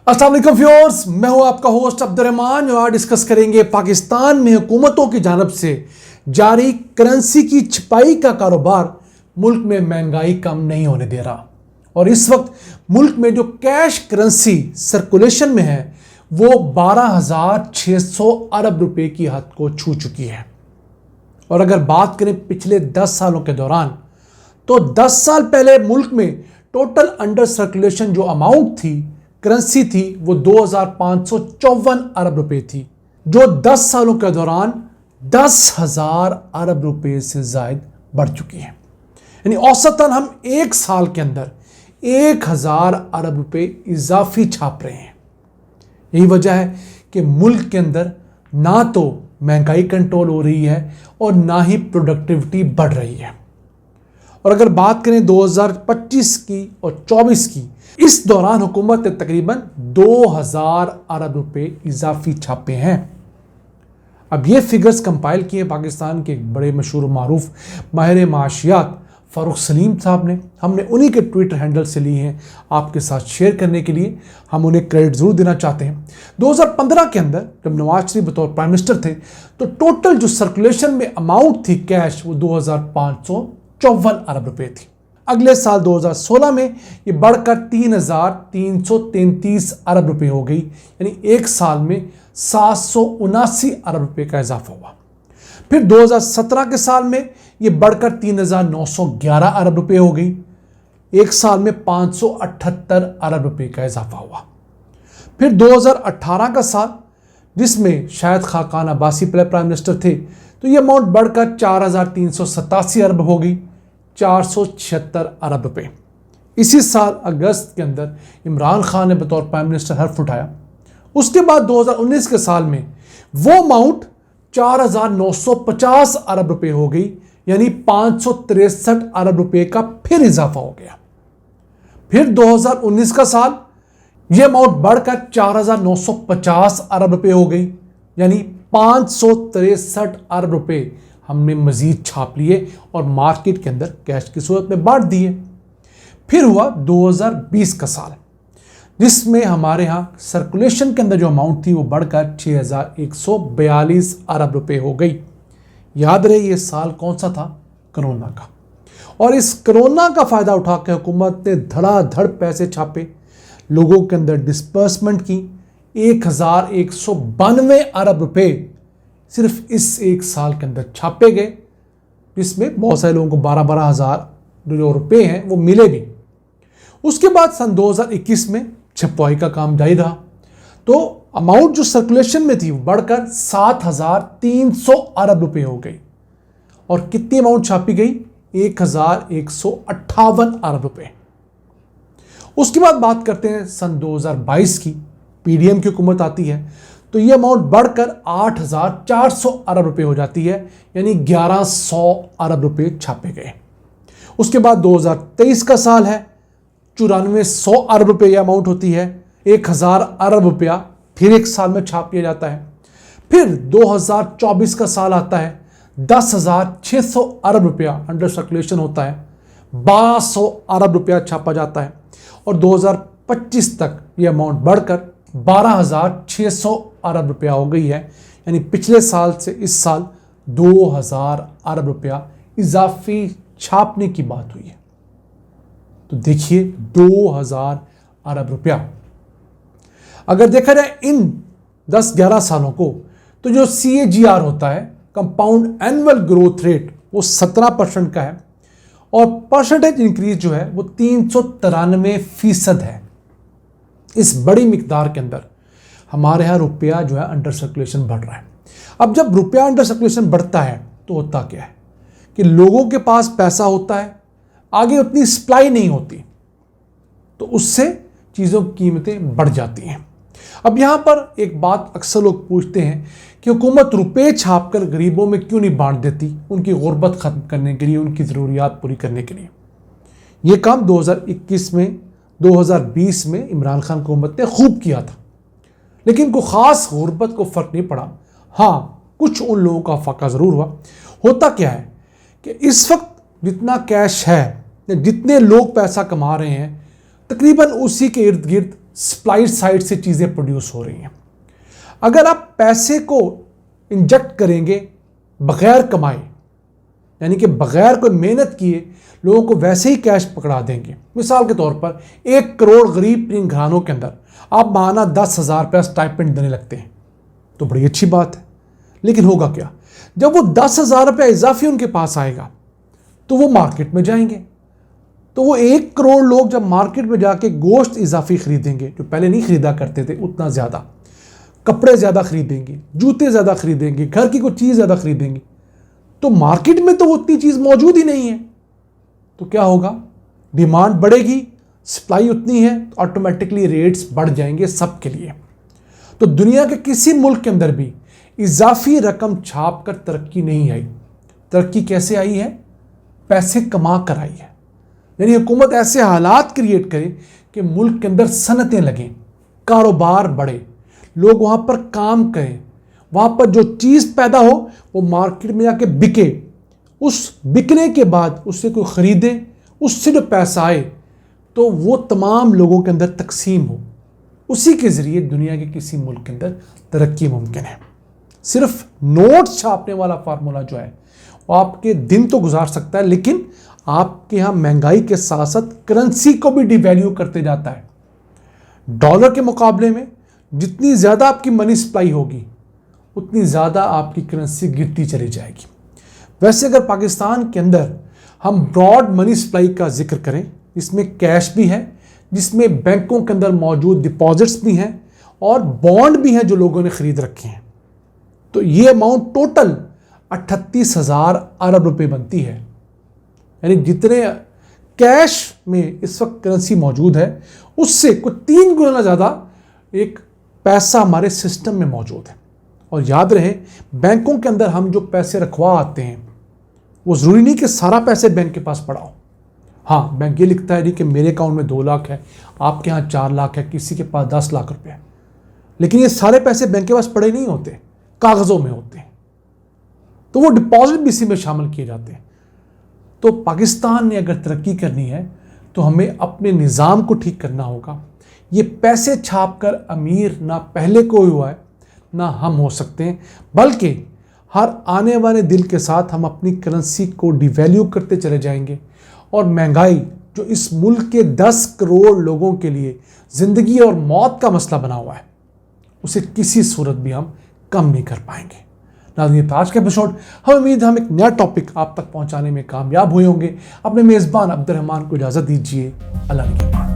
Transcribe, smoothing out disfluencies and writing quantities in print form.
अस्सलाम वालेकुम व्यूअर्स, मैं हूं आपका होस्ट अब्दुर्रहमान और आज डिस्कस करेंगे पाकिस्तान में हुकूमतों की जानब से जारी करेंसी की छपाई का कारोबार मुल्क में महंगाई कम नहीं होने दे रहा। और इस वक्त मुल्क में जो कैश करेंसी सर्कुलेशन में है वो 12,600 अरब रुपए की हद को छू चुकी है। और अगर बात करें पिछले 10 सालों के दौरान, तो 10 साल पहले मुल्क में टोटल अंडर सर्कुलेशन जो अमाउंट थी, करेंसी थी, वो 2,554 अरब रुपए थी, जो 10 सालों के दौरान 10,000 अरब रुपए से जायद बढ़ चुकी है। यानी औसतन हम एक साल के अंदर 1,000 अरब रुपए इजाफी छाप रहे हैं। यही वजह है कि मुल्क के अंदर ना तो महंगाई कंट्रोल हो रही है और ना ही प्रोडक्टिविटी बढ़ रही है। और अगर बात करें 2025 की और 24 की, इस दौरान हुकूमत ने तकरीबन 2,000 अरब रुपए इजाफी छापे हैं। अब ये फिगर्स कंपाइल किए पाकिस्तान के एक बड़े मशहूर मारूफ माहिर माशियात फ़ारूक सलीम साहब ने। हमने उन्हीं के ट्विटर हैंडल से लिए हैं आपके साथ शेयर करने के लिए। हम उन्हें क्रेडिट ज़रूर देना चाहते हैं। 2015 के अंदर जब नवाज शरीफ बतौर प्राइम मिनिस्टर थे तो टोटल जो सर्कुलेशन में अमाउंट थी कैश, वो 2,554 अरब रुपए थी। अगले साल 2016 में ये बढ़कर 3,333 अरब रुपए हो गई। यानी एक साल में 779 अरब रुपए का इजाफा हुआ। फिर 2017 के साल में ये बढ़कर 3,911 अरब रुपए हो गई। एक साल में 578 अरब रुपए का इजाफा हुआ। फिर 2018 का साल, जिसमें शायद खाकान अब्बासी प्राइम मिनिस्टर थे, तो ये अमाउंट बढ़कर 4,387 अरब हो गई, 476 अरब रुपए। इसी साल अगस्त के अंदर इमरान खान ने बतौर प्राइम मिनिस्टर हर्फ उठाया। उसके बाद 2019 के साल में वो अमाउंट 4,950 अरब रुपए हो गई, यानी 563 अरब रुपए का फिर इजाफा हो गया। फिर 2019 का साल, यह अमाउंट बढ़कर 4,950 अरब रुपए हो गई, यानी 563 अरब रुपए हमने मजीद छाप लिए और मार्केट के अंदर कैश की सूरत में बांट दिए। फिर हुआ 2020 का साल, जिसमें हमारे यहाँ सर्कुलेशन के अंदर जो अमाउंट थी वो बढ़कर 6,142 अरब रुपए हो गई। याद रहे ये साल कौन सा था? कोरोना का। और इस कोरोना का फ़ायदा उठा के हुकूमत ने धड़ाधड़ पैसे छापे, लोगों के अंदर डिस्पर्समेंट की। 1,192 अरब रुपए सिर्फ इस एक साल के अंदर छापे गए, जिसमें बहुत सारे लोगों को 12-12 हज़ार जो रुपए हैं वो मिले भी। उसके बाद सन 2021 में छपवाई का काम जारी रहा, तो अमाउंट जो सर्कुलेशन में थी वो बढ़कर 7,300 अरब रुपए हो गई। और कितनी अमाउंट छापी गई? 1,158 अरब रुपए। उसके बाद बात करते हैं सन 2022 की, पीडीएम की हुकूमत आती है, तो ये अमाउंट बढ़कर 8,400 अरब रुपए हो जाती है, यानी 1,100 अरब रुपए छापे गए। उसके बाद 2023 का साल है, 9,400 अरब रुपए यह अमाउंट होती है। 1,000 अरब रुपया फिर एक साल में छाप लिया जाता है। फिर 2024 का साल आता है, 10,600 अरब रुपया अंडर सर्कुलेशन होता है, 1,200 अरब रुपया छापा जाता है। और 2025 तक यह अमाउंट बढ़कर 12,600 अरब रुपया हो गई है। यानी पिछले साल से इस साल 2,000 अरब रुपया इजाफी छापने की बात हुई है। तो देखिए 2,000 अरब रुपया अगर देखा जाए इन 10-11 सालों को, तो जो CAGR होता है, कंपाउंड एनुअल ग्रोथ रेट, वो 17% का है। और परसेंटेज इंक्रीज जो है वो 393% है। इस बड़ी मिकदार के अंदर हमारे यहाँ रुपया जो है अंडर सर्कुलेशन बढ़ रहा है। अब जब रुपया अंडर सर्कुलेशन बढ़ता है तो होता क्या है कि लोगों के पास पैसा होता है, आगे उतनी सप्लाई नहीं होती, तो उससे चीज़ों की कीमतें बढ़ जाती हैं। अब यहाँ पर एक बात अक्सर लोग पूछते हैं कि हुकूमत रुपए छापकर गरीबों में क्यों नहीं बांट देती, उनकी गुर्बत ख़त्म करने के लिए, उनकी ज़रूरियात पूरी करने के लिए। ये काम 2021 में, 2020 में इमरान खान हुकूमत ने खूब किया था, लेकिन कोई ख़ास गुर्बत को फ़र्क नहीं पड़ा। हाँ, कुछ उन लोगों का फाका ज़रूर हुआ। होता क्या है कि इस वक्त जितना कैश है, जितने लोग पैसा कमा रहे हैं, तकरीबन उसी के इर्द गिर्द सप्लाई साइड से चीज़ें प्रोड्यूस हो रही हैं। अगर आप पैसे को इंजेक्ट करेंगे बगैर कमाए, यानी कि बगैर कोई मेहनत किए लोगों को वैसे ही कैश पकड़ा देंगे, मिसाल के तौर पर 1 करोड़ गरीब इन घरानों के अंदर आप माना 10,000 रुपया स्टाइपेंड देने लगते हैं, तो बड़ी अच्छी बात है। लेकिन होगा क्या, जब वो 10,000 रुपया इजाफी उनके पास आएगा तो वो मार्केट में जाएंगे, तो वो 1 करोड़ लोग जब मार्केट में जाके गोश्त इजाफी खरीदेंगे, जो पहले नहीं खरीदा करते थे उतना ज़्यादा, कपड़े ज़्यादा खरीदेंगे, जूते ज़्यादा खरीदेंगे, घर की कोई चीज़ ज़्यादा खरीदेंगे, तो मार्केट में तो उतनी चीज़ मौजूद ही नहीं है। तो क्या होगा, डिमांड बढ़ेगी, सप्लाई उतनी है, तो ऑटोमेटिकली रेट्स बढ़ जाएंगे सबके लिए। तो दुनिया के किसी मुल्क के अंदर भी इजाफी रकम छाप कर तरक्की नहीं आई। तरक्की कैसे आई है, पैसे कमा कर आई है। यानी हुकूमत ऐसे हालात क्रिएट करे कि मुल्क के अंदर सनतें लगें, कारोबार बढ़े, लोग वहाँ पर काम करें, वहाँ पर जो चीज़ पैदा हो वो मार्केट में जाके बिके, उस बिकने के बाद उससे कोई ख़रीदे, उससे जो पैसा आए तो वो तमाम लोगों के अंदर तकसीम हो। उसी के ज़रिए दुनिया के किसी मुल्क के अंदर तरक्की मुमकिन है। सिर्फ नोट्स छापने वाला फार्मूला जो है वो आपके दिन तो गुजार सकता है, लेकिन आपके यहाँ महंगाई के साथ साथ करेंसी को भी डिवैल्यू करते जाता है। डॉलर के मुकाबले में जितनी ज़्यादा आपकी मनी सप्लाई होगी उतनी ज़्यादा आपकी करेंसी गिरती चली जाएगी। वैसे अगर पाकिस्तान के अंदर हम ब्रॉड मनी सप्लाई का जिक्र करें, इसमें कैश भी है, जिसमें बैंकों के अंदर मौजूद डिपॉजिट्स भी हैं और बॉन्ड भी हैं जो लोगों ने ख़रीद रखे हैं, तो ये अमाउंट टोटल 38,000 अरब रुपए बनती है। यानी जितने कैश में इस वक्त करेंसी मौजूद है उससे कुछ 3 गुना ज़्यादा एक पैसा हमारे सिस्टम में मौजूद है। और याद रहे, बैंकों के अंदर हम जो पैसे रखवा आते हैं वो ज़रूरी नहीं कि सारा पैसे बैंक के पास पड़ा हो। हाँ, बैंक ये लिखता है नहीं कि मेरे अकाउंट में 2 लाख है, आपके यहाँ 4 लाख है, किसी के पास 10 लाख रुपए है, लेकिन ये सारे पैसे बैंक के पास पड़े नहीं होते, कागज़ों में होते हैं, तो वो डिपॉजिट भी इसी में शामिल किए जाते हैं। तो पाकिस्तान ने अगर तरक्की करनी है तो हमें अपने निज़ाम को ठीक करना होगा। ये पैसे छाप कर अमीर ना पहले कोई हुआ है ना हम हो सकते हैं, बल्कि हर आने वाले दिन के साथ हम अपनी करेंसी को डिवैल्यू करते चले जाएंगे और महंगाई जो इस मुल्क के 10 करोड़ लोगों के लिए ज़िंदगी और मौत का मसला बना हुआ है उसे किसी सूरत भी हम कम नहीं कर पाएंगे। नाज़रीन, आज का एपिसोड हम उम्मीद हम एक नया टॉपिक आप तक पहुंचाने में कामयाब हुए होंगे। अपने मेज़बान अब्दुल रहमान को इजाज़त दीजिए। अल्लाह के